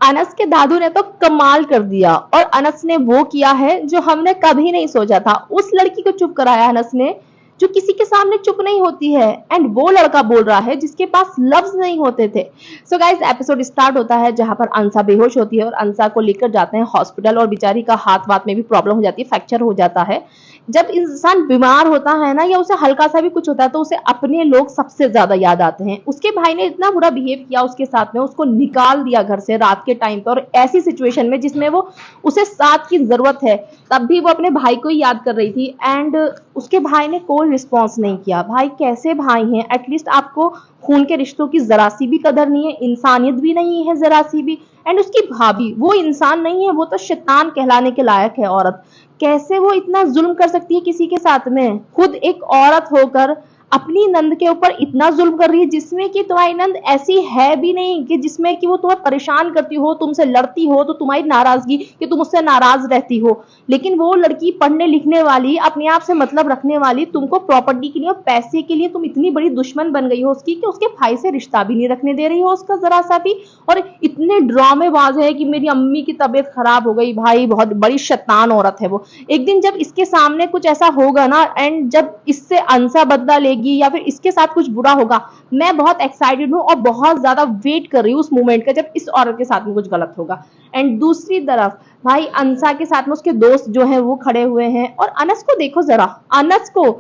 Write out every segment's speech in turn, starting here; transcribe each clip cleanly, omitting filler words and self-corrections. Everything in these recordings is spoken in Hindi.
अनस के दादू ने तो कमाल कर दिया और अनस ने वो किया है जो हमने कभी नहीं सोचा था। उस लड़की को चुप कराया अनस ने जो किसी के सामने चुप नहीं होती है, एंड वो लड़का बोल रहा है जिसके पास लफ्ज नहीं होते थे। सो गाइस, एपिसोड स्टार्ट होता है जहां पर अंसा बेहोश होती है और अंसा को लेकर जाते हैं हॉस्पिटल, और बेचारी का हाथ वाथ में भी प्रॉब्लम हो जाती है, फ्रैक्चर हो जाता है। जब इंसान बीमार होता है ना, या उसे हल्का सा भी कुछ होता है, तो उसे अपने लोग सबसे ज्यादा याद आते हैं। उसके भाई ने इतना बुरा बिहेव किया उसके साथ में, उसको निकाल दिया घर से रात के टाइम पे, और ऐसी सिचुएशन में जिसमें वो उसे साथ की जरूरत है, तब भी वो अपने भाई को ही याद कर रही थी। एंड उसके भाई ने कोई रिस्पॉन्स नहीं किया। भाई कैसे भाई हैं, एटलीस्ट आपको खून के रिश्तों की जरा सी भी कदर नहीं है, इंसानियत भी नहीं है जरा सी भी। एंड उसकी भाभी, वो इंसान नहीं है, वो तो शैतान कहलाने के लायक है औरत। कैसे वो इतना जुल्म कर सकती है किसी के साथ में, खुद एक औरत होकर अपनी नंद के ऊपर इतना जुल्म कर रही है, जिसमें कि तुम्हारी नंद ऐसी है भी नहीं कि जिसमें कि वो तुम्हें परेशान करती हो, तुमसे लड़ती हो तो तुम्हारी नाराजगी कि तुम उससे नाराज रहती हो। लेकिन वो लड़की पढ़ने लिखने वाली, अपने आप से मतलब रखने वाली, तुमको प्रॉपर्टी के लिए और पैसे के लिए तुम इतनी बड़ी दुश्मन बन गई हो उसकी कि उसके भाई से रिश्ता भी नहीं रखने दे रही हो उसका जरा सा भी। और इतने ड्रामेबाज है कि मेरी अम्मी की तबीयत खराब हो गई। भाई बहुत बड़ी शैतान औरत है वो। एक दिन जब इसके सामने कुछ ऐसा होगा ना, एंड जब इससे अंसा बदला लेगी या फिर इसके साथ कुछ बुरा होगा, मैं बहुत एक्साइटेड हूँ और बहुत ज्यादा वेट कर रही हूँ उस मोमेंट का जब इस औरत के साथ में कुछ गलत होगा। एंड दूसरी तरफ भाई अंसा के साथ में उसके दोस्त जो हैं वो खड़े हुए हैं, और अनस को देखो जरा, अनस को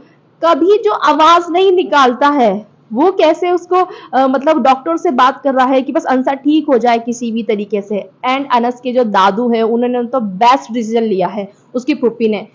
कभी जो आवाज नहीं निकालता है, वो कैसे उसको मतलब डॉक्टर से बात कर रहा है कि बस अंसा ठीक हो जाए किसी भी तरीके से। एंड अनस के जो दादू है उन्होंने तो बेस्ट डिसीजन लिया है, उसकी फूफी ने।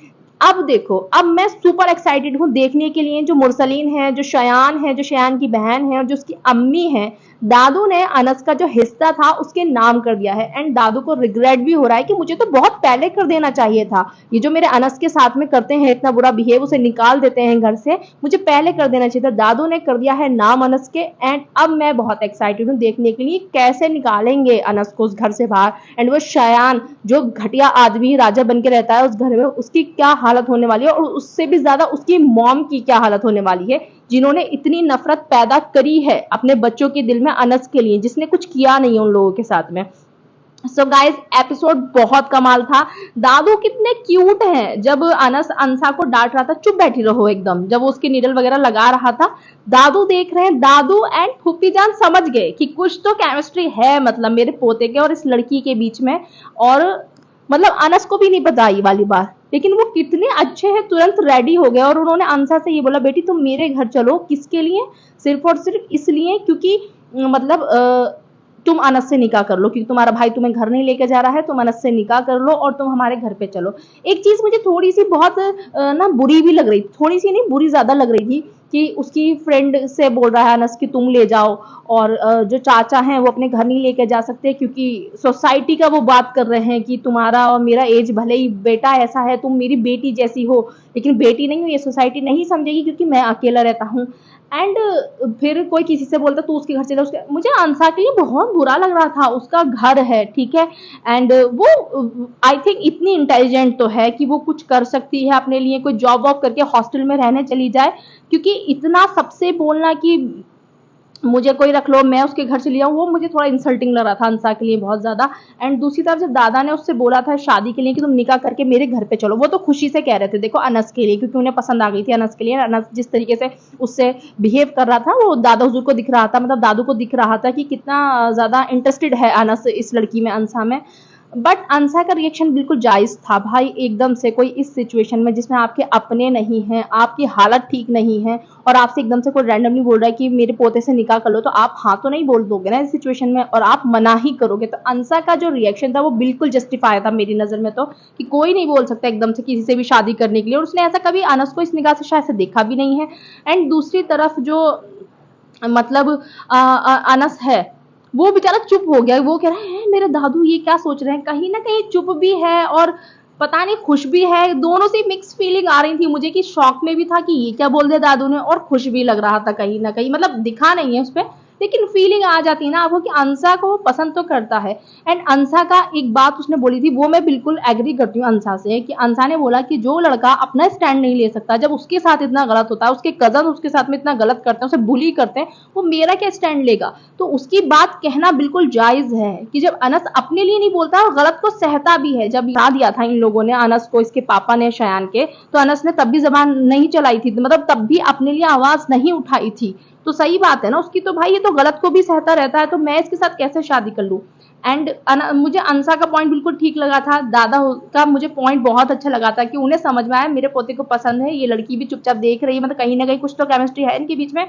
अब देखो, अब मैं सुपर एक्साइटेड हूँ देखने के लिए, जो मुरसलीन है, जो शयान है, जो शयान की बहन है, और जो उसकी अम्मी है। दादू ने अनस का जो हिस्सा था उसके नाम कर दिया है, एंड दादू को रिग्रेट भी हो रहा है कि मुझे तो बहुत पहले कर देना चाहिए था। ये जो मेरे अनस के साथ में करते हैं इतना बुरा बिहेव, उसे निकाल देते हैं घर से, मुझे पहले कर देना चाहिए था। दादू ने कर दिया है नाम अनस के। एंड अब मैं बहुत एक्साइटेड हूँ देखने के लिए कैसे निकालेंगे अनस को उस घर से बाहर। एंड वो शयान जो घटिया आदमी राजा बन के रहता है उस घर में, उसकी क्या हालत होने वाली है, और उससे भी ज्यादा उसकी मॉम की क्या हालत होने वाली है, जिन्होंने इतनी नफरत पैदा करी है अपने बच्चों के दिल में अनस के लिए, जिसने कुछ किया नहीं है उन लोगों के साथ में। सो गाइस, एपिसोड बहुत कमाल था। दादू कितने क्यूट हैं। जब अनस अंसा को डांट रहा था, चुप बैठी रहो एकदम, जब वो उसकी नीडल वगैरह लगा रहा था, दादू देख रहे हैं। दादू एंड फूफी जान समझ गए कि कुछ तो केमिस्ट्री है, मतलब मेरे पोते के और इस लड़की के बीच में। और मतलब अनस को भी नहीं पता ये वाली बात, लेकिन वो कितने अच्छे हैं, तुरंत रेडी हो गए और उन्होंने अंसा से ये बोला, बेटी तुम मेरे घर चलो। किसके लिए? सिर्फ और सिर्फ इसलिए क्योंकि मतलब तुम अनस से निकाह कर लो, क्योंकि तुम्हारा भाई तुम्हें घर नहीं लेके जा रहा है, तुम अनस से निकाह कर लो और तुम हमारे घर पे चलो। एक चीज मुझे थोड़ी सी बहुत ना बुरी भी लग रही थी, थोड़ी सी नहीं, बुरी ज्यादा लग रही थी, कि उसकी फ्रेंड से बोल रहा है अनस कि तुम ले जाओ, और जो चाचा हैं वो अपने घर नहीं लेके जा सकते क्योंकि सोसाइटी का वो बात कर रहे हैं कि तुम्हारा और मेरा एज भले ही बेटा ऐसा है, तुम मेरी बेटी जैसी हो, लेकिन बेटी नहीं हो, ये सोसाइटी नहीं समझेगी क्योंकि मैं अकेला रहता हूँ। एंड फिर कोई किसी से बोलता तू उसके घर चला, उसके मुझे अंसा के लिए बहुत बुरा लग रहा था। उसका घर है, ठीक है, एंड वो आई थिंक इतनी इंटेलिजेंट तो है कि वो कुछ कर सकती है अपने लिए, कोई जॉब वॉब करके हॉस्टल में रहने चली जाए, क्योंकि इतना सबसे बोलना कि मुझे कोई रख लो, मैं उसके घर चली जाऊँ, वो मुझे थोड़ा इंसल्टिंग लग रहा था अंसा के लिए बहुत ज्यादा। एंड दूसरी तरफ जब दादा ने उससे बोला था शादी के लिए कि तुम निकाह करके मेरे घर पे चलो, वो तो खुशी से कह रहे थे देखो अनस के लिए, क्योंकि उन्हें पसंद आ गई थी अनस के लिए। अनस जिस तरीके से उससे बिहेव कर रहा था वो दादा हुजूर को दिख रहा था, मतलब दादू को दिख रहा था कि कितना ज्यादा इंटरेस्टेड है अनस इस लड़की में, अंसा में। बट अंसा का रिएक्शन बिल्कुल जायज था भाई। एकदम से कोई इस सिचुएशन में जिसमें आपके अपने नहीं हैं, आपकी हालत ठीक नहीं है, और आपसे एकदम से कोई रैंडमली बोल रहा है कि मेरे पोते से निकाह कर लो, तो आप हाँ तो नहीं बोल दोगे ना इस सिचुएशन में, और आप मना ही करोगे। तो अंसा का जो रिएक्शन था वो बिल्कुल जस्टिफाई था मेरी नजर में, तो कि कोई नहीं बोल सकता एकदम से किसी से भी शादी करने के लिए, और उसने ऐसा कभी अनस को इस निगाह से शायद से देखा भी नहीं है। एंड दूसरी तरफ जो मतलब अनस है, वो बेचारा चुप हो गया। वो कह रहा है मेरे दादू ये क्या सोच रहे हैं, कहीं ना कहीं चुप भी है और पता नहीं खुश भी है। दोनों से मिक्स फीलिंग आ रही थी मुझे, कि शॉक में भी था कि ये क्या बोल दिया दादू ने, और खुश भी लग रहा था कहीं ना कहीं, मतलब दिखा नहीं है उस पर, लेकिन फीलिंग आ जाती है ना आपको कि अंसा को वो पसंद तो करता है। एंड अंसा का एक बात उसने बोली थी, वो मैं बिल्कुल एग्री करती हूँ अंसा से, कि अंसा ने बोला कि जो लड़का अपना स्टैंड नहीं ले सकता, जब उसके साथ इतना गलत होता है, उसके कजन उसके साथ में इतना गलत करते हैं, उसे बुली करते हैं, वो मेरा क्या स्टैंड लेगा। तो उसकी बात कहना बिल्कुल जायज है कि जब अनस अपने लिए नहीं बोलता और गलत को सहता भी है। जब बता दिया था इन लोगों ने अनस को, इसके पापा ने शयान के, तो अनस ने तब भी जबान नहीं चलाई थी, मतलब तब भी अपने लिए आवाज नहीं उठाई थी। तो सही बात है ना उसकी, तो भाई ये तो गलत को भी सहता रहता है, तो मैं इसके साथ कैसे शादी कर लूं। एंड मुझे अंसा का पॉइंट बिल्कुल ठीक लगा था, दादा का मुझे पॉइंट बहुत अच्छा लगा था कि उन्हें समझ में आया मेरे पोते को पसंद है, ये लड़की भी चुपचाप देख रही है, मतलब कहीं ना कहीं कुछ तो केमिस्ट्री है इनके बीच में,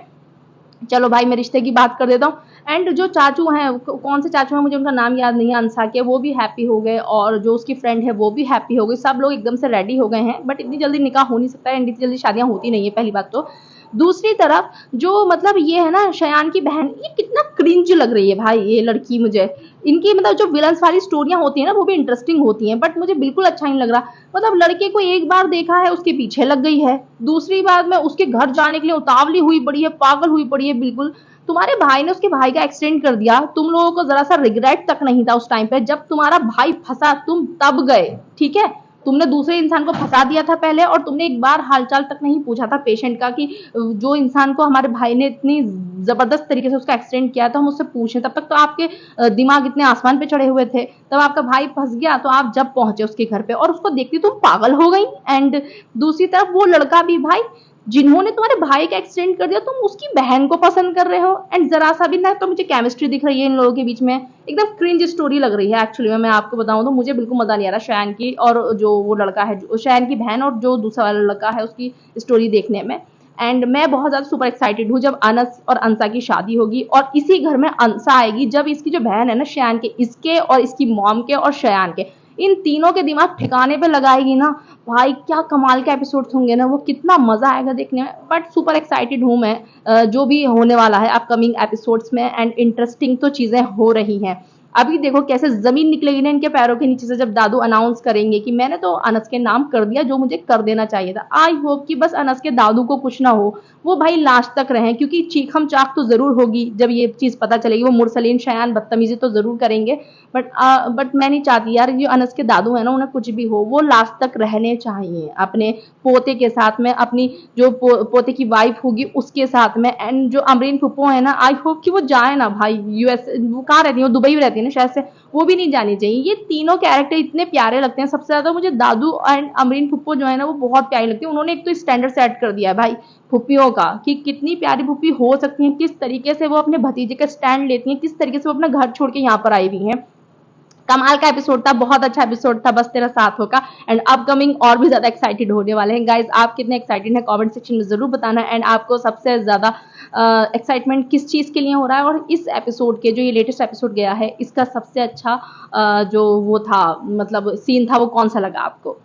चलो भाई मैं रिश्ते की बात कर देता हूँ। एंड जो चाचू हैं, कौन से चाचू हैं मुझे उनका नाम याद नहीं है, अंसा के, वो भी हैप्पी हो गए, और जो उसकी फ्रेंड है वो भी हैप्पी हो गई, सब लोग एकदम से रेडी हो गए हैं। बट इतनी जल्दी निकाह हो नहीं सकता है, इतनी जल्दी शादियां होती नहीं है, पहली बात तो। दूसरी तरफ जो मतलब ये है ना शयान की बहन, ये कितना क्रिंज लग रही है भाई ये लड़की मुझे। इनकी मतलब जो विलन्स वाली स्टोरियां होती है ना वो भी इंटरेस्टिंग होती हैं, बट मुझे बिल्कुल अच्छा नहीं लग रहा। मतलब लड़के को एक बार देखा है उसके पीछे लग गई है, दूसरी बार में उसके घर जाने के लिए उतावली हुई पड़ी है, पागल हुई पड़ी है बिल्कुल। तुम्हारे भाई ने उसके भाई का एक्सीडेंट कर दिया, तुम लोगों को जरा सा रिग्रेट तक नहीं था उस टाइम पे, जब तुम्हारा भाई फंसा तुम तब गए, ठीक है। तुमने दूसरे इंसान को फंसा दिया था पहले, और तुमने एक बार हालचाल तक नहीं पूछा था पेशेंट का कि जो इंसान को हमारे भाई ने इतनी जबरदस्त तरीके से उसका एक्सीडेंट किया, तो हम उससे पूछें। तब तक तो आपके दिमाग इतने आसमान पे चढ़े हुए थे, तब आपका भाई फंस गया, तो आप जब पहुंचे उसके घर पे और उसको देखती तुम पागल हो गई। एंड दूसरी तरफ वो लड़का भी भाई, जिन्होंने तुम्हारे भाई का एक्सीडेंट कर दिया, तुम उसकी बहन को पसंद कर रहे हो। एंड जरा सा भी ना तो मुझे केमिस्ट्री दिख रही है इन लोगों के बीच में, एकदम क्रिंज स्टोरी लग रही है एक्चुअली में। मैं आपको बताऊं तो मुझे बिल्कुल मजा नहीं आ रहा शयान की और जो वो लड़का है, जो शयान की बहन और जो दूसरा वाला लड़का है उसकी स्टोरी देखने में। एंड मैं बहुत ज्यादा सुपर एक्साइटेड हूँ जब अनस और अंसा की शादी होगी, और इसी घर में अंसा आएगी, जब इसकी जो बहन है ना शयान के, इसके और इसकी मॉम के और शयान के, इन तीनों के दिमाग ठिकाने पे लगाएगी ना भाई, क्या कमाल के एपिसोड्स होंगे ना वो, कितना मजा आएगा देखने में। बट सुपर एक्साइटेड हूँ मैं जो भी होने वाला है अपकमिंग एपिसोड्स में। एंड इंटरेस्टिंग तो चीजें हो रही हैं। अभी देखो कैसे जमीन निकलेगी ना इनके पैरों के नीचे से, जब दादू अनाउंस करेंगे कि मैंने तो अनस के नाम कर दिया जो मुझे कर देना चाहिए था। आई होप कि बस अनस के दादू को कुछ ना हो, वो भाई लास्ट तक रहें, क्योंकि चीखम चाक तो जरूर होगी जब ये चीज पता चलेगी। वो मुरसलीन शयान बदतमीजी तो जरूर करेंगे, बट मैं नहीं चाहती यार जो अनस के दादू है ना उन्हें कुछ भी हो, वो लास्ट तक रहने चाहिए अपने पोते के साथ में, अपनी जो पोते की वाइफ होगी उसके साथ में। एंड जो अमरीन फुप्पो है ना, आई होप कि वो जाए ना भाई यूएस, वो कहाँ रहती है, वो दुबई में रहती है ना शायद से, वो भी नहीं जानी चाहिए। ये तीनों कैरेक्टर इतने प्यारे लगते हैं, सबसे ज्यादा मुझे दादू एंड अमरीन फुप्पो जो है ना वो बहुत प्यारी लगती है। उन्होंने एक तो स्टैंडर्ड सेट कर दिया है भाई फुप्पियों का, कि कितनी प्यारी फुप्पी हो सकती है, किस तरीके से वो अपने भतीजे का स्टैंड लेती हैं, किस तरीके से वो अपना घर छोड़ के यहाँ पर आई हुई हैं। कमाल का एपिसोड था, बहुत अच्छा एपिसोड था, बस तेरा साथ होगा। एंड अपकमिंग और भी ज्यादा एक्साइटेड होने वाले हैं गाइज। आप कितने एक्साइटेड हैं कमेंट सेक्शन में जरूर बताना। एंड आपको सबसे ज्यादा एक्साइटमेंट किस चीज के लिए हो रहा है, और इस एपिसोड के जो ये लेटेस्ट एपिसोड गया है इसका सबसे अच्छा जो वो था मतलब सीन था वो कौन सा लगा आपको।